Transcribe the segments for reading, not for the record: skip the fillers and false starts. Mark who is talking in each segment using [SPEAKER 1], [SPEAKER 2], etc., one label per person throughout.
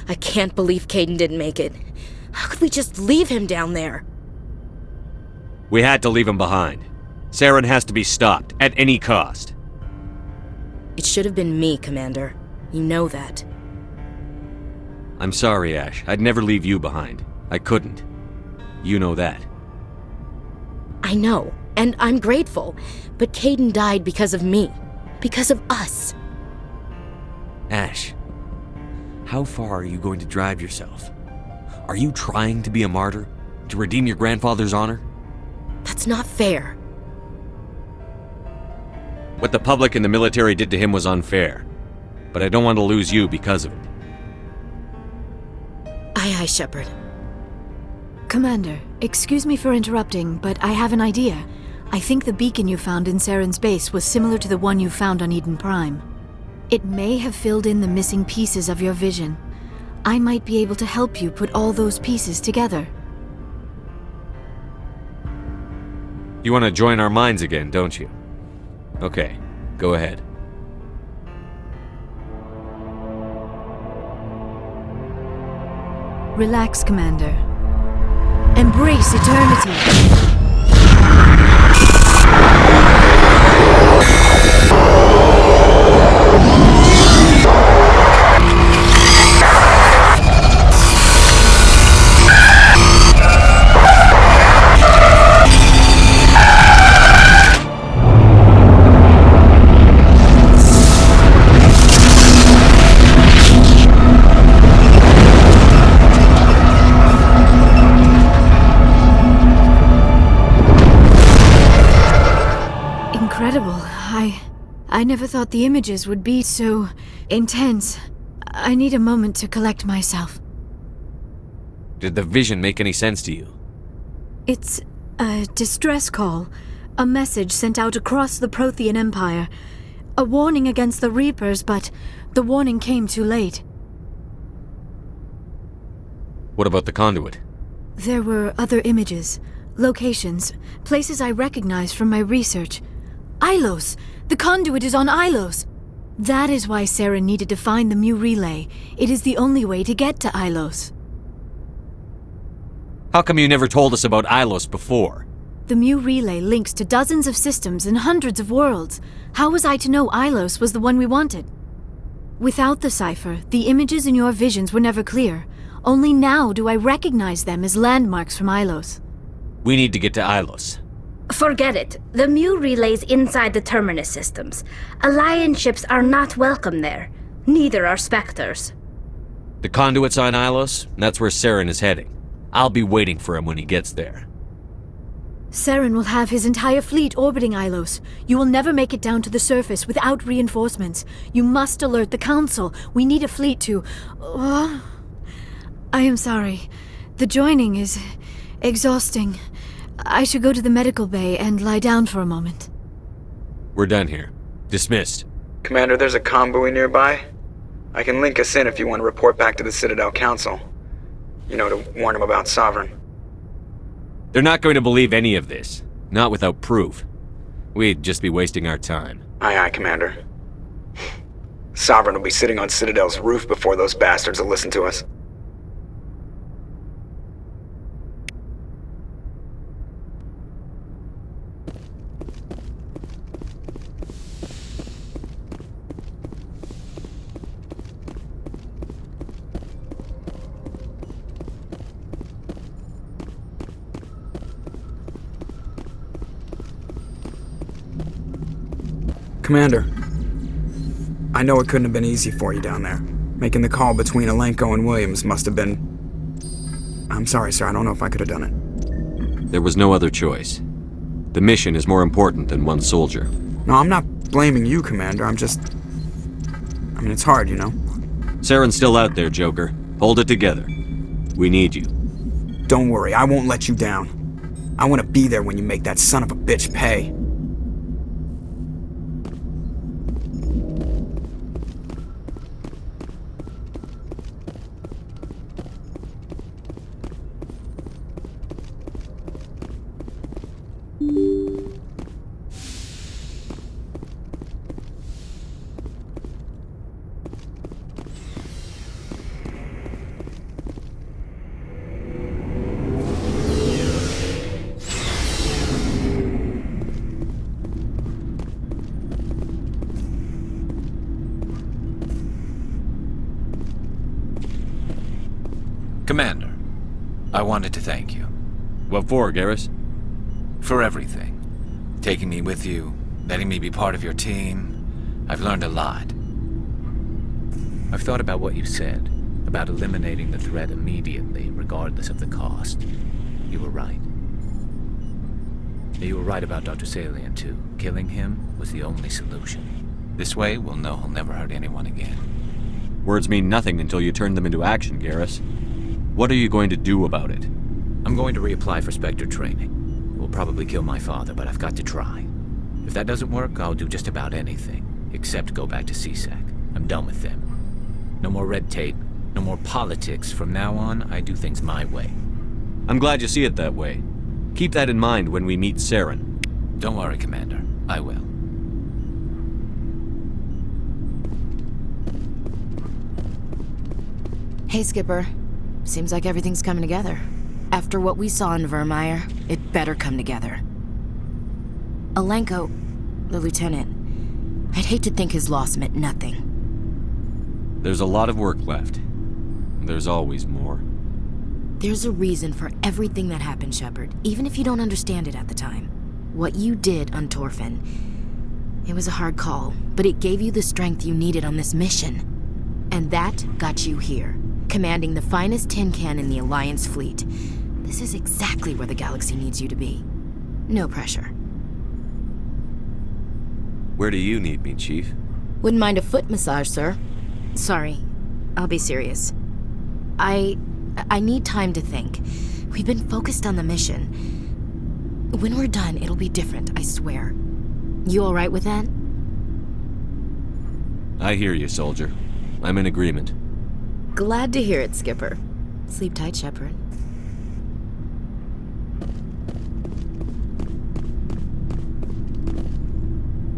[SPEAKER 1] I can't believe Caden didn't make it. How could we just leave him down there?
[SPEAKER 2] We had to leave him behind. Saren has to be stopped, at any cost.
[SPEAKER 1] It should have been me, Commander. You know that.
[SPEAKER 2] I'm sorry, Ash. I'd never leave you behind. I couldn't. You know that.
[SPEAKER 1] I know, and I'm grateful. But Caden died because of me. Because of us.
[SPEAKER 2] Ash, how far are you going to drive yourself? Are you trying to be a martyr? To redeem your grandfather's honor?
[SPEAKER 1] That's not fair.
[SPEAKER 2] What the public and the military did to him was unfair. But I don't want to lose you because of it.
[SPEAKER 1] Aye, Shepard.
[SPEAKER 3] Commander, excuse me for interrupting, but I have an idea. I think the beacon you found in Saren's base was similar to the one you found on Eden Prime. It may have filled in the missing pieces of your vision. I might be able to help you put all those pieces together.
[SPEAKER 2] You want to join our minds again, don't you? Okay, go ahead.
[SPEAKER 3] Relax, Commander. Embrace eternity. Incredible. I never thought the images would be so intense. I need a moment to collect myself.
[SPEAKER 2] Did the vision make any sense to you?
[SPEAKER 3] It's a distress call. A message sent out across the Prothean Empire. A warning against the Reapers, but the warning came too late.
[SPEAKER 2] What about the conduit?
[SPEAKER 3] There were other images, locations, places I recognized from my research. Ilos! The conduit is on Ilos! That is why Saren needed to find the Mu relay. It is the only way to get to Ilos.
[SPEAKER 2] How come you never told us about Ilos before?
[SPEAKER 3] The Mu relay links to dozens of systems and hundreds of worlds. How was I to know Ilos was the one we wanted? Without the cipher, the images in your visions were never clear. Only now do I recognize them as landmarks from Ilos.
[SPEAKER 2] We need to get to Ilos.
[SPEAKER 4] Forget it. The Mu relay's inside the Terminus systems. Alliance ships are not welcome there. Neither are Spectres.
[SPEAKER 2] The conduit's on Ilos, and that's where Saren is heading. I'll be waiting for him when he gets there.
[SPEAKER 3] Saren will have his entire fleet orbiting Ilos. You will never make it down to the surface without reinforcements. You must alert the Council. We need a fleet to... I am sorry. The joining is exhausting. I should go to the medical bay and lie down for a moment.
[SPEAKER 2] We're done here. Dismissed.
[SPEAKER 5] Commander, there's a comm buoy nearby. I can link us in if you want to report back to the Citadel Council. You know, to warn them about Sovereign.
[SPEAKER 2] They're not going to believe any of this. Not without proof. We'd just be wasting our time.
[SPEAKER 5] Aye, Commander. Sovereign will be sitting on Citadel's roof before those bastards will listen to us. Commander, I know it couldn't have been easy for you down there. Making the call between Alenko and Williams must have been... I'm sorry, sir, I don't know if I could have done it.
[SPEAKER 2] There was no other choice. The mission is more important than one soldier.
[SPEAKER 5] No, I'm not blaming you, Commander, I'm just... I mean, it's hard, you know?
[SPEAKER 2] Saren's still out there, Joker. Hold it together. We need you.
[SPEAKER 5] Don't worry, I won't let you down. I want to be there when you make that son of a bitch pay.
[SPEAKER 6] Commander, I wanted to thank you.
[SPEAKER 2] What for, Garrus?
[SPEAKER 6] For everything. Taking me with you, letting me be part of your team. I've learned a lot. I've thought about what you said, about eliminating the threat immediately, regardless of the cost. You were right. You were right about Dr. Salian, too. Killing him was the only solution. This way, we'll know he'll never hurt anyone again.
[SPEAKER 2] Words mean nothing until you turn them into action, Garrus. What are you going to do about it?
[SPEAKER 6] I'm going to reapply for Spectre training. It will probably kill my father, but I've got to try. If that doesn't work, I'll do just about anything, except go back to CSAC. I'm done with them. No more red tape, no more politics. From now on, I do things my way.
[SPEAKER 2] I'm glad you see it that way. Keep that in mind when we meet Saren.
[SPEAKER 6] Don't worry, Commander. I will.
[SPEAKER 1] Hey, Skipper. Seems like everything's coming together. After what we saw in Vermeer, it better come together. Alenko, the lieutenant, I'd hate to think his loss meant nothing.
[SPEAKER 2] There's a lot of work left. There's always more.
[SPEAKER 1] There's a reason for everything that happened, Shepard, even if you don't understand it at the time. What you did on Torfin, it was a hard call, but it gave you the strength you needed on this mission. And that got you here, commanding the finest tin can in the Alliance fleet. This is exactly where the galaxy needs you to be. No pressure.
[SPEAKER 2] Where do you need me, Chief?
[SPEAKER 1] Wouldn't mind a foot massage, sir. Sorry, I'll be serious. I need time to think. We've been focused on the mission. When we're done, it'll be different, I swear. You all right with that?
[SPEAKER 2] I hear you, soldier. I'm in agreement.
[SPEAKER 1] Glad to hear it, Skipper. Sleep tight, Shepard.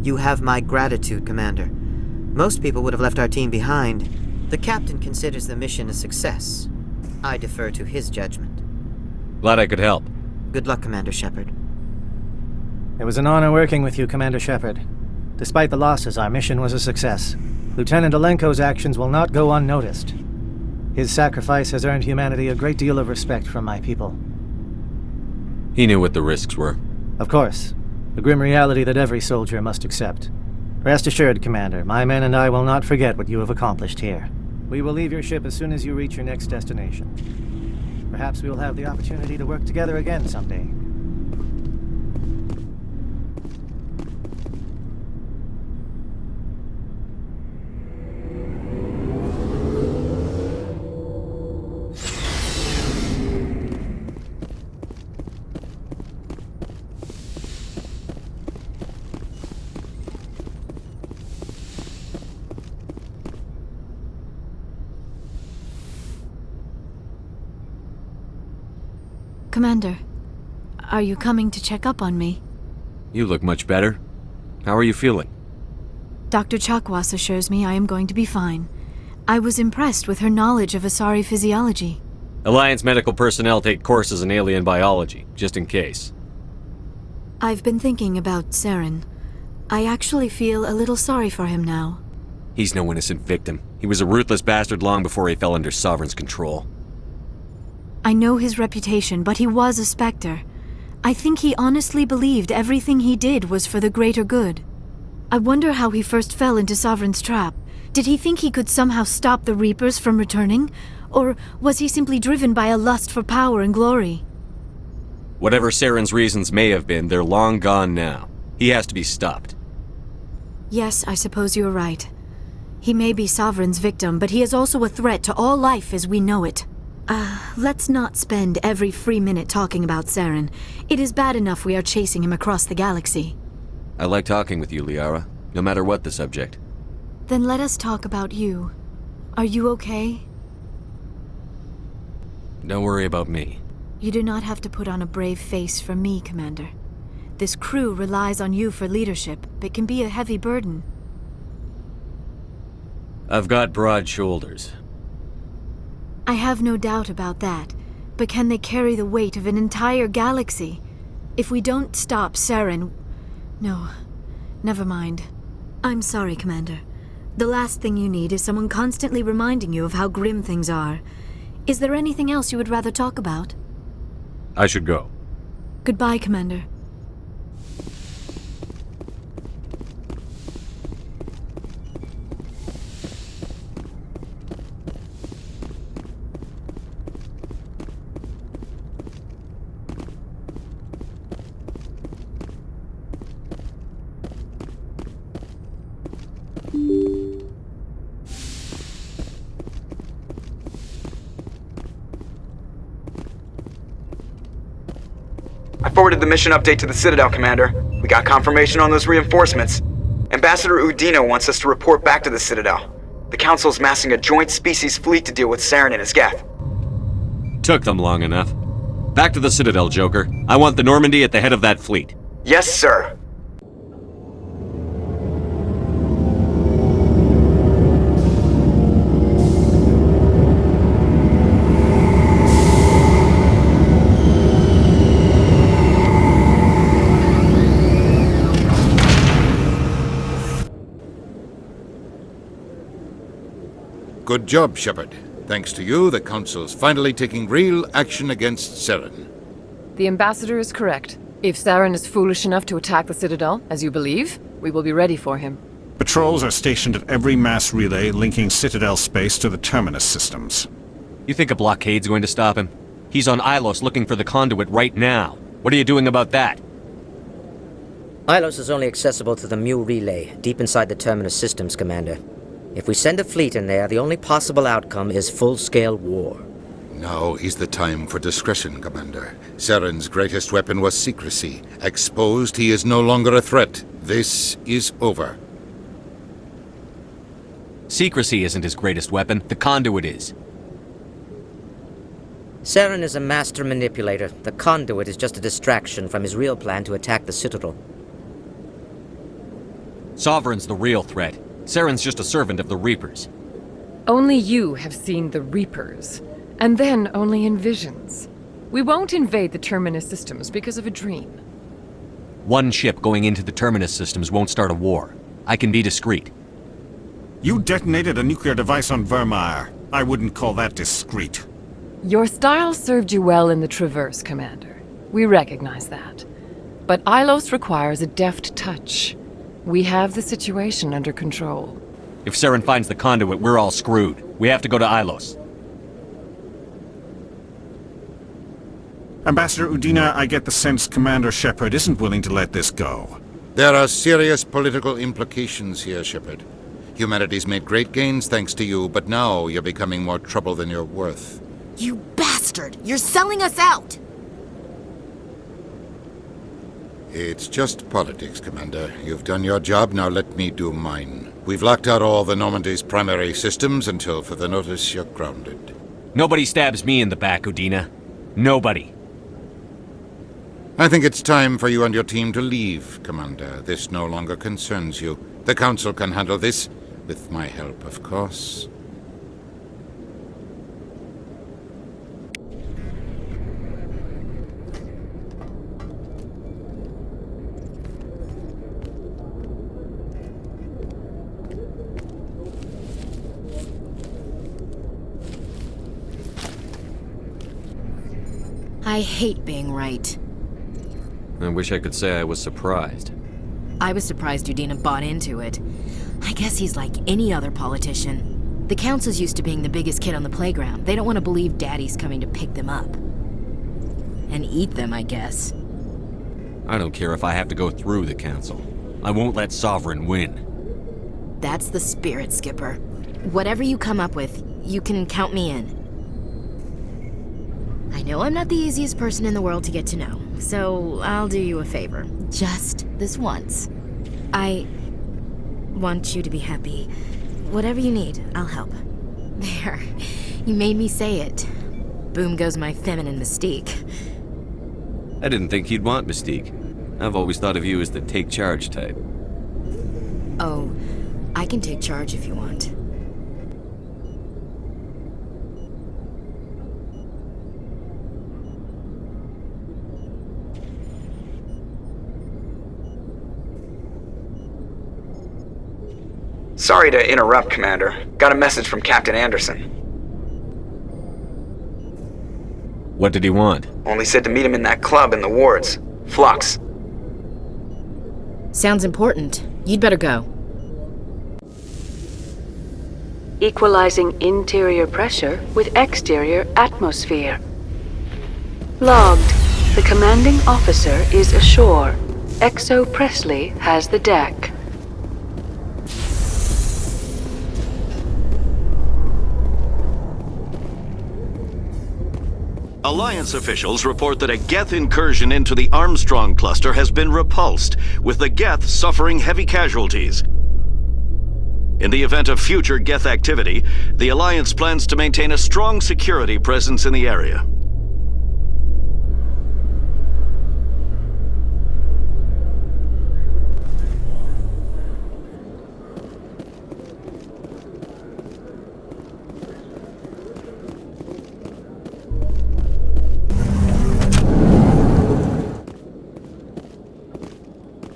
[SPEAKER 7] You have my gratitude, Commander. Most people would have left our team behind. The captain considers the mission a success. I defer to his judgment.
[SPEAKER 2] Glad I could help.
[SPEAKER 7] Good luck, Commander Shepard.
[SPEAKER 8] It was an honor working with you, Commander Shepard. Despite the losses, our mission was a success. Lieutenant Alenko's actions will not go unnoticed. His sacrifice has earned humanity a great deal of respect from my people.
[SPEAKER 2] He knew what the risks were.
[SPEAKER 8] Of course. The grim reality that every soldier must accept. Rest assured, Commander, my men and I will not forget what you have accomplished here. We will leave your ship as soon as you reach your next destination. Perhaps we will have the opportunity to work together again someday.
[SPEAKER 3] Commander, are you coming to check up on me?
[SPEAKER 2] You look much better. How are you feeling?
[SPEAKER 3] Dr. Chakwas assures me I am going to be fine. I was impressed with her knowledge of Asari physiology.
[SPEAKER 2] Alliance medical personnel take courses in alien biology, just in case.
[SPEAKER 3] I've been thinking about Saren. I actually feel a little sorry for him now.
[SPEAKER 2] He's no innocent victim. He was a ruthless bastard long before he fell under Sovereign's control.
[SPEAKER 3] I know his reputation, but he was a Spectre. I think he honestly believed everything he did was for the greater good. I wonder how he first fell into Sovereign's trap. Did he think he could somehow stop the Reapers from returning? Or was he simply driven by a lust for power and glory?
[SPEAKER 2] Whatever Saren's reasons may have been, they're long gone now. He has to be stopped.
[SPEAKER 3] Yes, I suppose you're right. He may be Sovereign's victim, but he is also a threat to all life as we know it. Let's not spend every free minute talking about Saren. It is bad enough we are chasing him across the galaxy.
[SPEAKER 2] I like talking with you, Liara, no matter what the subject.
[SPEAKER 3] Then let us talk about you. Are you okay?
[SPEAKER 2] Don't worry about me.
[SPEAKER 3] You do not have to put on a brave face for me, Commander. This crew relies on you for leadership. It can be a heavy burden.
[SPEAKER 2] I've got broad shoulders.
[SPEAKER 3] I have no doubt about that, but can they carry the weight of an entire galaxy? If we don't stop Saren... No, never mind. I'm sorry, Commander. The last thing you need is someone constantly reminding you of how grim things are. Is there anything else you would rather talk about?
[SPEAKER 2] I should go.
[SPEAKER 3] Goodbye, Commander.
[SPEAKER 5] I forwarded the mission update to the Citadel, Commander. We got confirmation on those reinforcements. Ambassador Udina wants us to report back to the Citadel. The Council's massing a joint species fleet to deal with Saren and his Geth.
[SPEAKER 2] Took them long enough. Back to the Citadel, Joker. I want the Normandy at the head of that fleet.
[SPEAKER 5] Yes, sir.
[SPEAKER 9] Good job, Shepard. Thanks to you, the Council's finally taking real action against Saren.
[SPEAKER 10] The Ambassador is correct. If Saren is foolish enough to attack the Citadel, as you believe, we will be ready for him.
[SPEAKER 11] Patrols are stationed at every mass relay linking Citadel space to the Terminus systems.
[SPEAKER 2] You think a blockade's going to stop him? He's on Ilos looking for the conduit right now. What are you doing about that?
[SPEAKER 12] Ilos is only accessible to the Mu relay, deep inside the Terminus systems, Commander. If we send a fleet in there, the only possible outcome is full-scale war.
[SPEAKER 9] Now is the time for discretion, Commander. Saren's greatest weapon was secrecy. Exposed, he is no longer a threat. This is over.
[SPEAKER 2] Secrecy isn't his greatest weapon. The conduit is.
[SPEAKER 12] Saren is a master manipulator. The conduit is just a distraction from his real plan to attack the Citadel.
[SPEAKER 2] Sovereign's the real threat. Saren's just a servant of the Reapers.
[SPEAKER 10] Only you have seen the Reapers, and then only in visions. We won't invade the Terminus systems because of a dream.
[SPEAKER 2] One ship going into the Terminus systems won't start a war. I can be discreet.
[SPEAKER 11] You detonated a nuclear device on Vermeer. I wouldn't call that discreet.
[SPEAKER 10] Your style served you well in the Traverse, Commander. We recognize that. But Ilos requires a deft touch. We have the situation under control.
[SPEAKER 2] If Saren finds the conduit, we're all screwed. We have to go to Ilos.
[SPEAKER 11] Ambassador Udina, I get the sense Commander Shepard isn't willing to let this go.
[SPEAKER 9] There are serious political implications here, Shepard. Humanity's made great gains thanks to you, but now you're becoming more trouble than you're worth.
[SPEAKER 1] You bastard! You're selling us out!
[SPEAKER 9] It's just politics, Commander. You've done your job, now let me do mine. We've locked out all the Normandy's primary systems until further notice you're grounded.
[SPEAKER 2] Nobody stabs me in the back, Udina. Nobody.
[SPEAKER 9] I think it's time for you and your team to leave, Commander. This no longer concerns you. The Council can handle this, with my help, of course.
[SPEAKER 1] I hate being right.
[SPEAKER 2] I wish I could say I was surprised.
[SPEAKER 1] I was surprised Udina bought into it. I guess he's like any other politician. The Council's used to being the biggest kid on the playground. They don't want to believe Daddy's coming to pick them up. And eat them, I guess.
[SPEAKER 2] I don't care if I have to go through the Council. I won't let Sovereign win.
[SPEAKER 1] That's the spirit, Skipper. Whatever you come up with, you can count me in. I know I'm not the easiest person in the world to get to know, so I'll do you a favor. Just this once. I want you to be happy. Whatever you need, I'll help. There. You made me say it. Boom goes my feminine mystique.
[SPEAKER 2] I didn't think you'd want Mystique. I've always thought of you as the take charge type.
[SPEAKER 1] Oh, I can take charge if you want.
[SPEAKER 5] Sorry to interrupt, Commander. Got a message from Captain Anderson.
[SPEAKER 2] What did he want?
[SPEAKER 5] Only said to meet him in that club in the wards. Flux.
[SPEAKER 1] Sounds important. You'd better go.
[SPEAKER 13] Equalizing interior pressure with exterior atmosphere. Logged. The commanding officer is ashore. Exo Presley has the deck.
[SPEAKER 14] Alliance officials report that a Geth incursion into the Armstrong cluster has been repulsed, with the Geth suffering heavy casualties. In the event of future Geth activity, the Alliance plans to maintain a strong security presence in the area.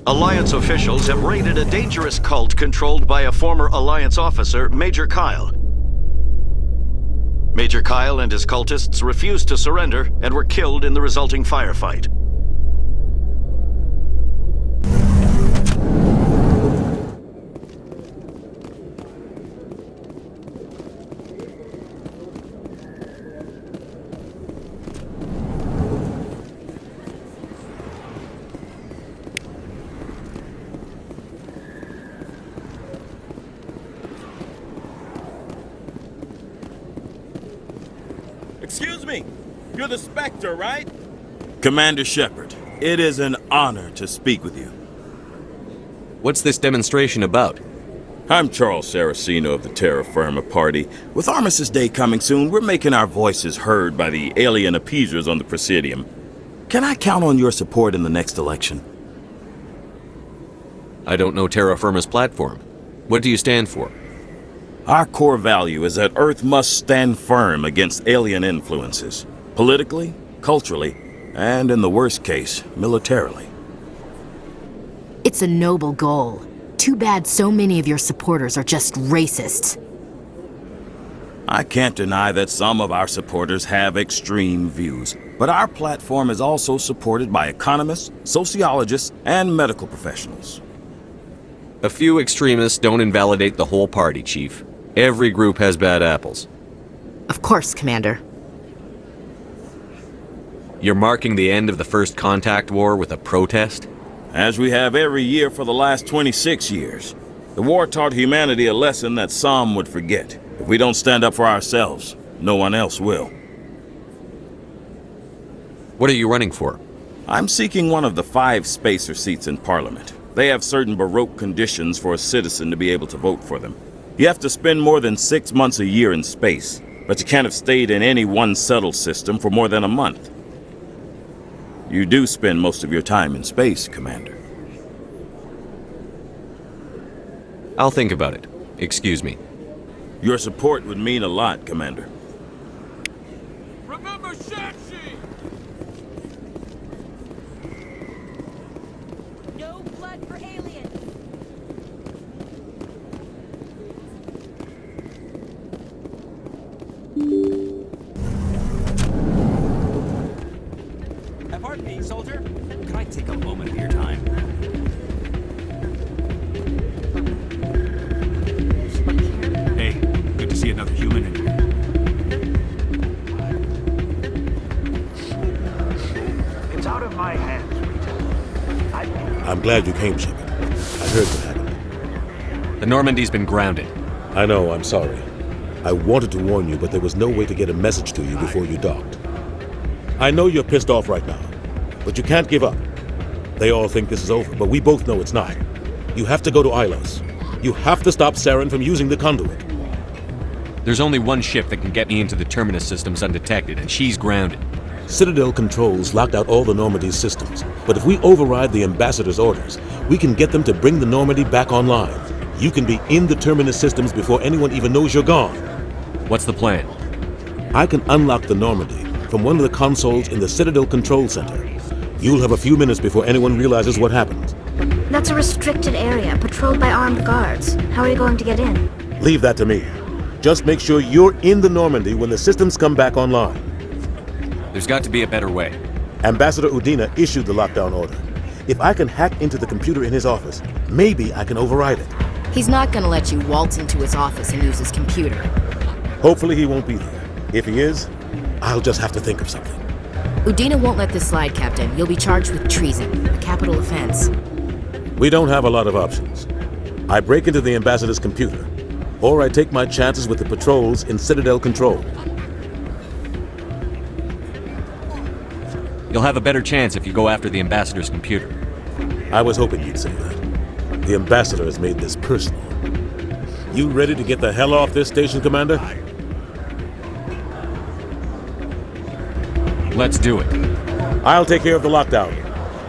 [SPEAKER 14] Alliance officials have raided a dangerous cult controlled by a former Alliance officer, Major Kyle. Major Kyle and his cultists refused to surrender and were killed in the resulting firefight.
[SPEAKER 15] Excuse me, you're the Spectre, right? Commander Shepard, it is an honor to speak with you.
[SPEAKER 2] What's this demonstration about?
[SPEAKER 15] I'm Charles Saraceno of the Terra Firma Party. With Armistice Day coming soon, we're making our voices heard by the alien appeasers on the Presidium. Can I count on your support in the next election?
[SPEAKER 2] I don't know Terra Firma's platform. What do you stand for?
[SPEAKER 15] Our core value is that Earth must stand firm against alien influences. Politically, culturally, and in the worst case, militarily.
[SPEAKER 1] It's a noble goal. Too bad so many of your supporters are just racists.
[SPEAKER 15] I can't deny that some of our supporters have extreme views, but our platform is also supported by economists, sociologists, and medical professionals.
[SPEAKER 2] A few extremists don't invalidate the whole party, Chief. Every group has bad apples.
[SPEAKER 1] Of course, Commander.
[SPEAKER 2] You're marking the end of the First Contact War with a protest?
[SPEAKER 15] As we have every year for the last 26 years. The war taught humanity a lesson that some would forget. If we don't stand up for ourselves, no one else will.
[SPEAKER 2] What are you running for?
[SPEAKER 15] I'm seeking one of the 5 spacer seats in Parliament. They have certain Baroque conditions for a citizen to be able to vote for them. You have to spend more than 6 months a year in space, but you can't have stayed in any one settled system for more than a month. You do spend most of your time in space, Commander.
[SPEAKER 2] I'll think about it. Excuse me.
[SPEAKER 15] Your support would mean a lot, Commander.
[SPEAKER 16] Remember Shakshi!
[SPEAKER 17] No blood for aliens!
[SPEAKER 18] Pardon me, soldier. Could I take a moment of your time?
[SPEAKER 19] Hey, good to see another human in here.
[SPEAKER 20] It's out of my hands, Rita.
[SPEAKER 21] I'm glad you came, Shepard. I heard what happened.
[SPEAKER 2] The Normandy's been grounded.
[SPEAKER 21] I know, I'm sorry. I wanted to warn you, but there was no way to get a message to you before you docked. I know you're pissed off right now, but you can't give up. They all think this is over, but we both know it's not. You have to go to Ilos. You have to stop Saren from using the conduit.
[SPEAKER 2] There's only one ship that can get me into the Terminus systems undetected, and she's grounded.
[SPEAKER 21] Citadel controls locked out all the Normandy's systems, but if we override the Ambassador's orders, we can get them to bring the Normandy back online. You can be in the Terminus systems before anyone even knows you're gone.
[SPEAKER 2] What's the plan?
[SPEAKER 21] I can unlock the Normandy from one of the consoles in the Citadel Control Center. You'll have a few minutes before anyone realizes what happened.
[SPEAKER 4] That's a restricted area, patrolled by armed guards. How are you going to get in?
[SPEAKER 21] Leave that to me. Just make sure you're in the Normandy when the systems come back online.
[SPEAKER 2] There's got to be a better way.
[SPEAKER 21] Ambassador Udina issued the lockdown order. If I can hack into the computer in his office, maybe I can override it.
[SPEAKER 1] He's not gonna let you waltz into his office and use his computer.
[SPEAKER 21] Hopefully he won't be there. If he is, I'll just have to think of something.
[SPEAKER 1] Udina won't let this slide, Captain. You'll be charged with treason, a capital offense.
[SPEAKER 21] We don't have a lot of options. I break into the ambassador's computer, or I take my chances with the patrols in Citadel control.
[SPEAKER 2] You'll have a better chance if you go after the ambassador's computer.
[SPEAKER 21] I was hoping you'd say that. The ambassador has made this personal. You ready to get the hell off this station, Commander?
[SPEAKER 2] Let's do it.
[SPEAKER 21] I'll take care of the lockdown.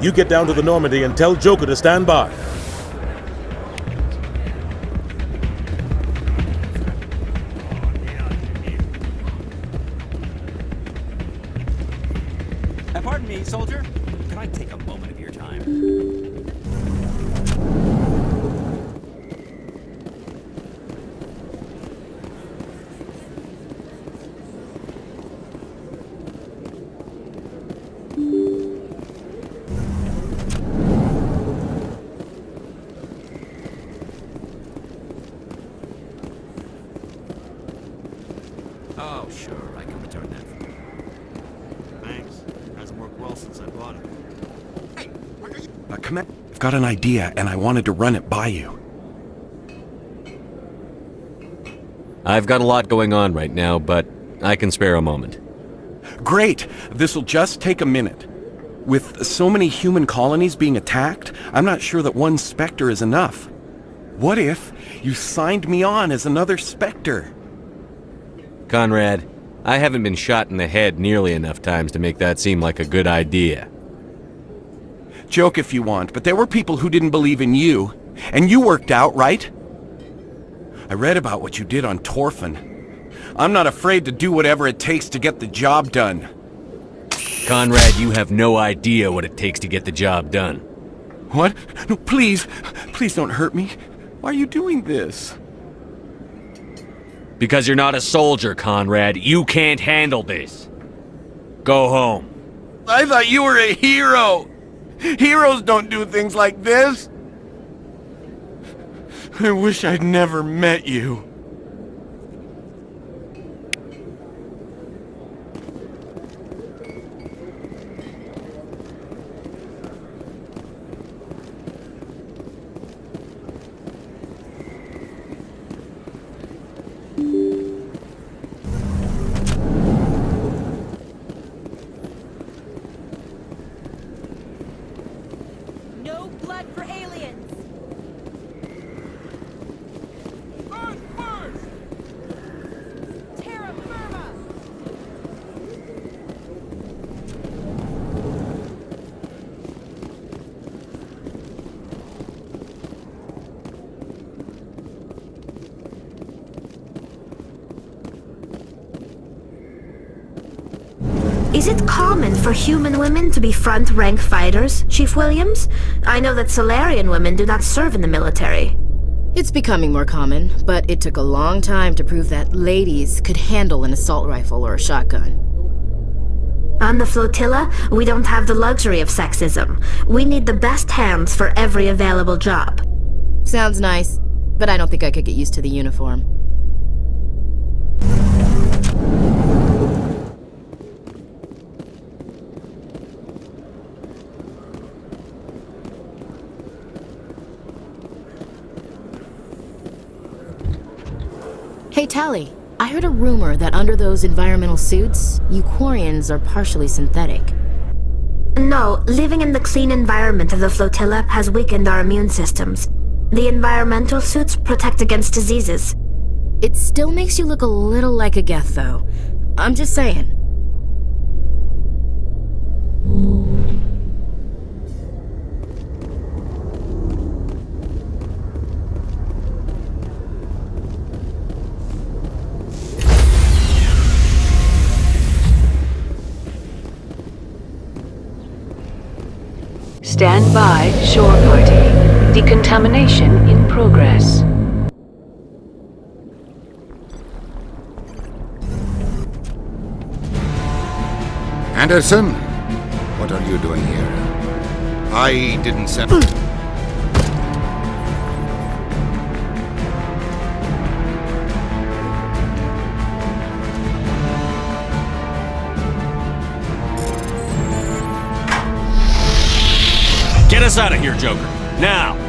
[SPEAKER 21] You get down to the Normandy and tell Joker to stand by.
[SPEAKER 18] Pardon me, soldier. Can I take a moment of your time? Oh, sure. I can return that.
[SPEAKER 19] Thanks. Hasn't worked well since I bought it.
[SPEAKER 16] Come on. I've got an idea, and I wanted to run it by you.
[SPEAKER 2] I've got a lot going on right now, but I can spare a moment.
[SPEAKER 16] Great! This'll just take a minute. With so many human colonies being attacked, I'm not sure that one Spectre is enough. What if you signed me on as another Spectre?
[SPEAKER 2] Conrad, I haven't been shot in the head nearly enough times to make that seem like a good idea.
[SPEAKER 16] Joke if you want, but there were people who didn't believe in you, and you worked out, right? I read about what you did on Torfin. I'm not afraid to do whatever it takes to get the job done.
[SPEAKER 2] Conrad, you have no idea what it takes to get the job done.
[SPEAKER 16] What? No, please. Please don't hurt me. Why are you doing this?
[SPEAKER 2] Because you're not a soldier, Conrad. You can't handle this. Go home.
[SPEAKER 16] I thought you were a hero. Heroes don't do things like this. I wish I'd never met you.
[SPEAKER 17] No blood for aliens! Terra firma!
[SPEAKER 4] Is it common for human women to be front-rank fighters, Chief Williams? I know that Salarian women do not serve in the military.
[SPEAKER 1] It's becoming more common, but it took a long time to prove that ladies could handle an assault rifle or a shotgun.
[SPEAKER 4] On the flotilla, we don't have the luxury of sexism. We need the best hands for every available job.
[SPEAKER 1] Sounds nice, but I don't think I could get used to the uniform. Hey, Tally, I heard a rumor that under those environmental suits, Euquarians are partially synthetic.
[SPEAKER 4] No, living in the clean environment of the flotilla has weakened our immune systems. The environmental suits protect against diseases.
[SPEAKER 1] It still makes you look a little like a Geth, though. I'm just saying.
[SPEAKER 13] Stand by, shore party. Decontamination in progress.
[SPEAKER 9] Anderson, what are you doing here? I didn't send...
[SPEAKER 2] Get us out of here, Joker. Now!